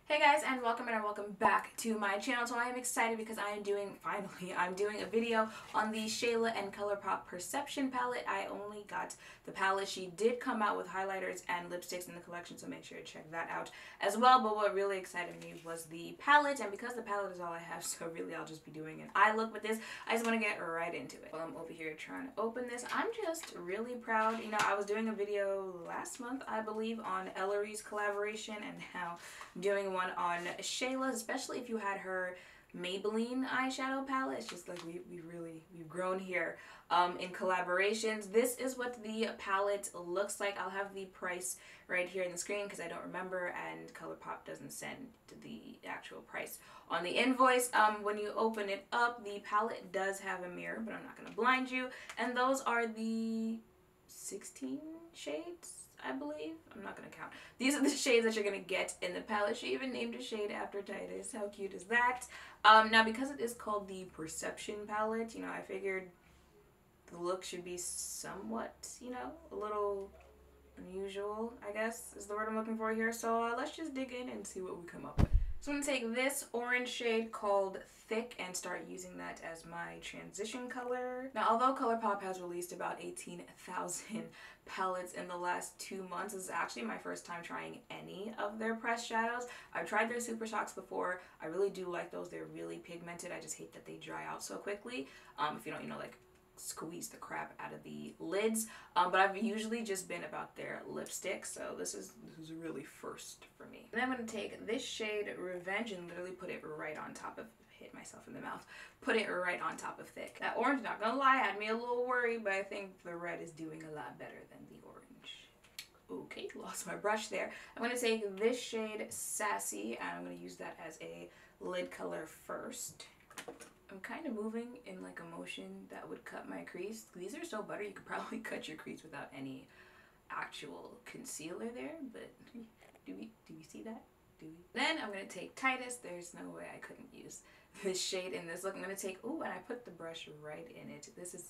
Hey guys, and welcome back to my channel. So I am excited because I'm doing a video on the Shayla and Colourpop Perception palette. I only got the palette. She did come out with highlighters and lipsticks in the collection, so make sure to check that out as well. But what really excited me was the palette, and because the palette is all I have, so really I'll just be doing an eye look with this. I just want to get right into it. While I'm over here trying to open this, I'm just really proud. You know, I was doing a video last month, I believe, on Ellarie's collaboration, and now I'm doing one on Shayla, especially if you had her Maybelline eyeshadow palette. It's just like we've grown here in collaborations. This is what the palette looks like. I'll have the price right here in the screen because I don't remember, and Colourpop doesn't send the actual price on the invoice. When you open it up, the palette does have a mirror, but I'm not going to blind you, and those are the 16 shades, I believe. I'm not going to count. These are the shades that you're going to get in the palette. She even named a shade after Titus. How cute is that? Now, because it is called the Perception palette, you know, I figured the look should be somewhat, you know, a little unusual, I guess is the word I'm looking for here. So let's just dig in and see what we come up with. So I'm going to take this orange shade called Thick and start using that as my transition color. Now, although Colourpop has released about 18,000 palettes in the last 2 months, this is actually my first time trying any of their pressed shadows. I've tried their Super Shocks before. I really do like those. They're really pigmented. I just hate that they dry out so quickly. If you don't, you know, like, squeeze the crap out of the lids, but I've usually just been about their lipstick, so this is really first for me. And then I'm going to take this shade Revenge and literally put it right on top of, hit myself in the mouth, put it right on top of Thick. That orange, not gonna lie, had me a little worried, but I think the red is doing a lot better than the orange. Okay, lost my brush there. I'm going to take this shade Sassy, and I'm going to use that as a lid color first. I'm kind of moving in like a motion that would cut my crease. These are so buttery, you could probably cut your crease without any actual concealer there, but do we see that? Do we? Then I'm going to take Titus. There's no way I couldn't use this shade in this look. I'm going to take, ooh, and I put the brush right in it. This is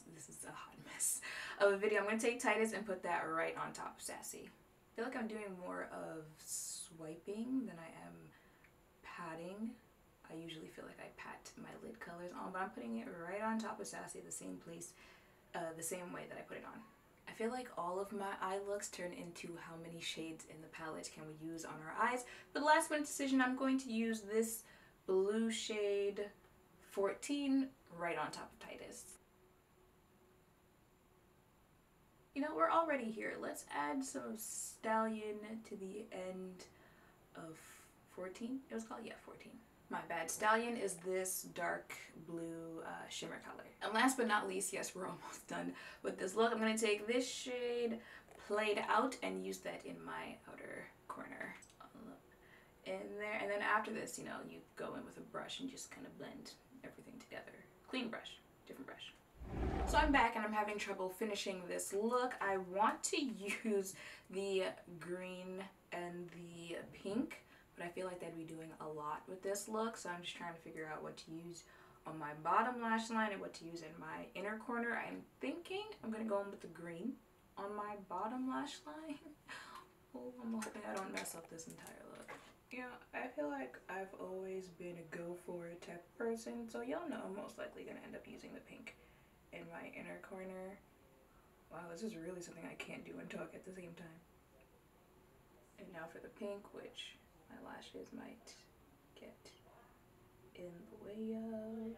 a hot mess of a video. I'm going to take Titus and put that right on top of Sassy. I feel like I'm doing more of swiping than I am patting. I usually feel like I pat my lid colors on, but I'm putting it right on top of Sassy, the same place, the same way that I put it on. I feel like all of my eye looks turn into how many shades in the palette can we use on our eyes. For the last minute decision, I'm going to use this blue shade 14 right on top of Titus. You know, we're already here. Let's add some Stallion to the end of 14. It was called, yeah, 14. My bad. Stallion is this dark blue shimmer color. And last but not least, yes, we're almost done with this look. I'm going to take this shade Played Out and use that in my outer corner. In there. And then after this, you know, you go in with a brush and just kind of blend everything together. Clean brush. Different brush. So I'm back and I'm having trouble finishing this look. I want to use the green and the pink, but I feel like they'd be doing a lot with this look, so I'm just trying to figure out what to use on my bottom lash line and what to use in my inner corner. I'm thinking I'm going to go in with the green on my bottom lash line. Oh, I'm hoping I don't mess up this entire look. Yeah, I feel like I've always been a go for it type of person, so y'all know I'm most likely going to end up using the pink in my inner corner. Wow, this is really something I can't do and talk at the same time. And now for the pink, which my lashes might get in the way of.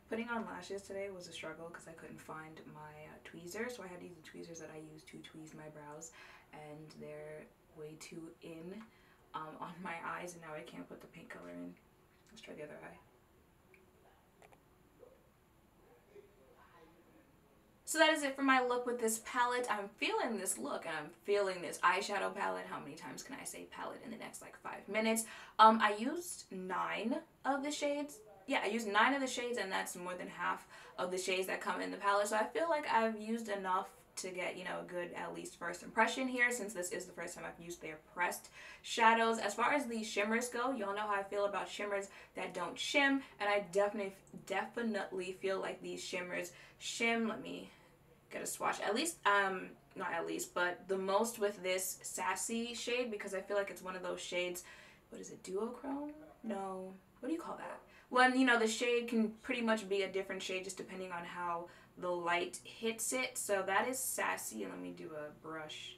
Putting on lashes today was a struggle because I couldn't find my tweezers, so I had to use the tweezers that I use to tweeze my brows, and they're way too in on my eyes, and now I can't put the pink color in. Let's try the other eye. So that is it for my look with this palette. I'm feeling this look and I'm feeling this eyeshadow palette. How many times can I say palette in the next like 5 minutes? I used 9 of the shades. Yeah, I used 9 of the shades, and that's more than half of the shades that come in the palette. So I feel like I've used enough to get, you know, a good at least first impression here, since this is the first time I've used their pressed shadows. As far as the shimmers go, y'all know how I feel about shimmers that don't shim, and I definitely feel like these shimmers shim. Let me get a swatch. At least, not at least, but the most with this Sassy shade, because I feel like it's one of those shades, what is it, duochrome? No, what do you call that? When, you know, the shade can pretty much be a different shade just depending on how the light hits it. So that is Sassy, and let me do a brush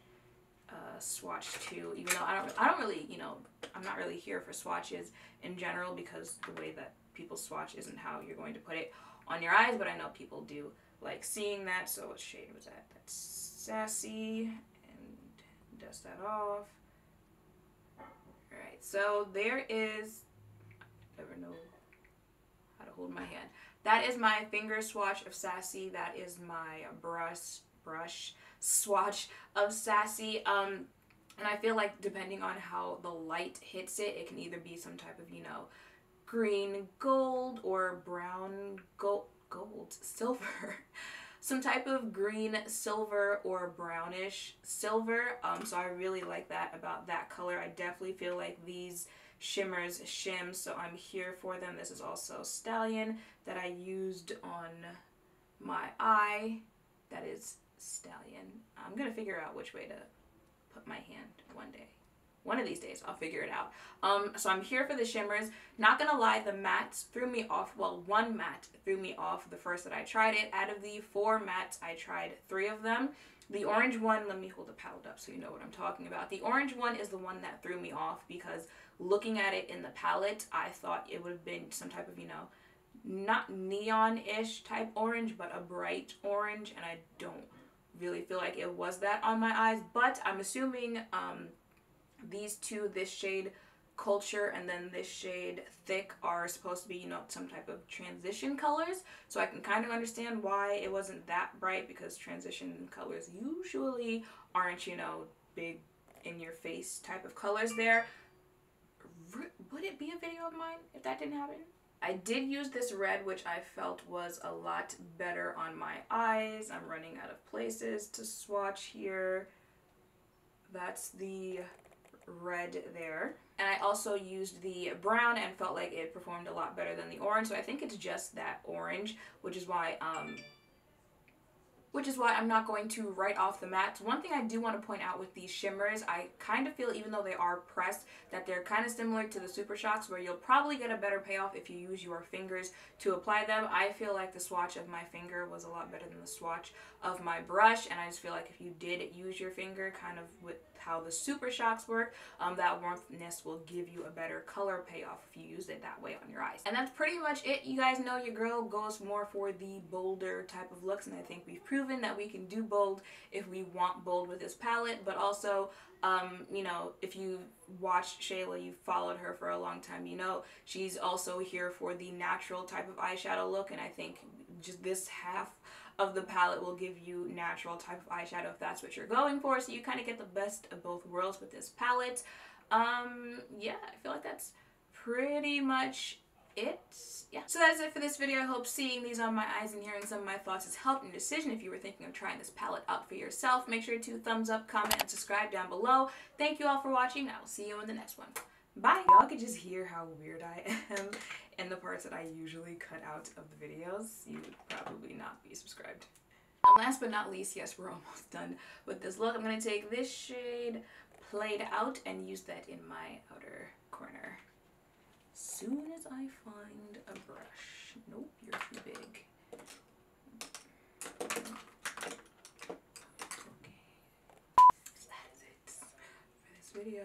swatch too, even though I don't really, you know, I'm not really here for swatches in general because the way that people swatch isn't how you're going to put it on your eyes, but I know people do like seeing that. So what shade was that? That's Sassy, and dust that off. Alright, so there is, I never know how to hold my hand. That is my finger swatch of Sassy. That is my brush swatch of Sassy. And I feel like depending on how the light hits it, it can either be some type of, you know, green gold or brown gold silver. Some type of green silver or brownish silver. So I really like that about that color. I definitely feel like these shimmers shim, so I'm here for them. This is also Stallion that I used on my eye. That is Stallion. I'm gonna figure out which way to put my hand one day. One of these days I'll figure it out. So I'm here for the shimmers. Not gonna lie, the mattes threw me off. Well, one matte threw me off the first that I tried it. Out of the 4 mattes, I tried 3 of them. The orange one, let me hold the palette up so you know what I'm talking about. The orange one is the one that threw me off because looking at it in the palette, I thought it would have been some type of, you know, not neon-ish type orange, but a bright orange, and I don't really feel like it was that on my eyes. But I'm assuming these two, this shade Culture and then this shade Thick, are supposed to be, you know, some type of transition colors. So I can kind of understand why it wasn't that bright, because transition colors usually aren't, you know, big in your face type of colors there. Would it be a video of mine if that didn't happen? I did use this red, which I felt was a lot better on my eyes. I'm running out of places to swatch here. That's the red there. And I also used the brown and felt like it performed a lot better than the orange. So I think it's just that orange, which is why I'm not going to write off the mattes. One thing I do want to point out with these shimmers, I kind of feel, even though they are pressed, that they're kind of similar to the Super Shocks, where you'll probably get a better payoff if you use your fingers to apply them. I feel like the swatch of my finger was a lot better than the swatch of my brush, and I just feel like if you did use your finger, kind of with how the Super Shocks work, that warmthness will give you a better color payoff if you use it that way on your eyes. And that's pretty much it. You guys know your girl goes more for the bolder type of looks, and I think we've proven that we can do bold if we want bold with this palette. But also, you know, if you watched Shayla, you've followed her for a long time, you know she's also here for the natural type of eyeshadow look, and I think just this half of the palette will give you natural type of eyeshadow if that's what you're going for, so you kind of get the best of both worlds with this palette. Yeah, I feel like that's pretty much it. Yeah, so that's it for this video. I hope seeing these on my eyes and hearing some of my thoughts has helped in your decision. If you were thinking of trying this palette out for yourself, make sure to thumbs up, comment, and subscribe down below. Thank you all for watching. I will see you in the next one. Bye! Y'all could just hear how weird I am in the parts that I usually cut out of the videos. You would probably not be subscribed. And last but not least, yes, we're almost done with this look. I'm going to take this shade Played Out and use that in my outer corner. Soon as I find a brush. Nope, you're too big. Okay. So that is it for this video.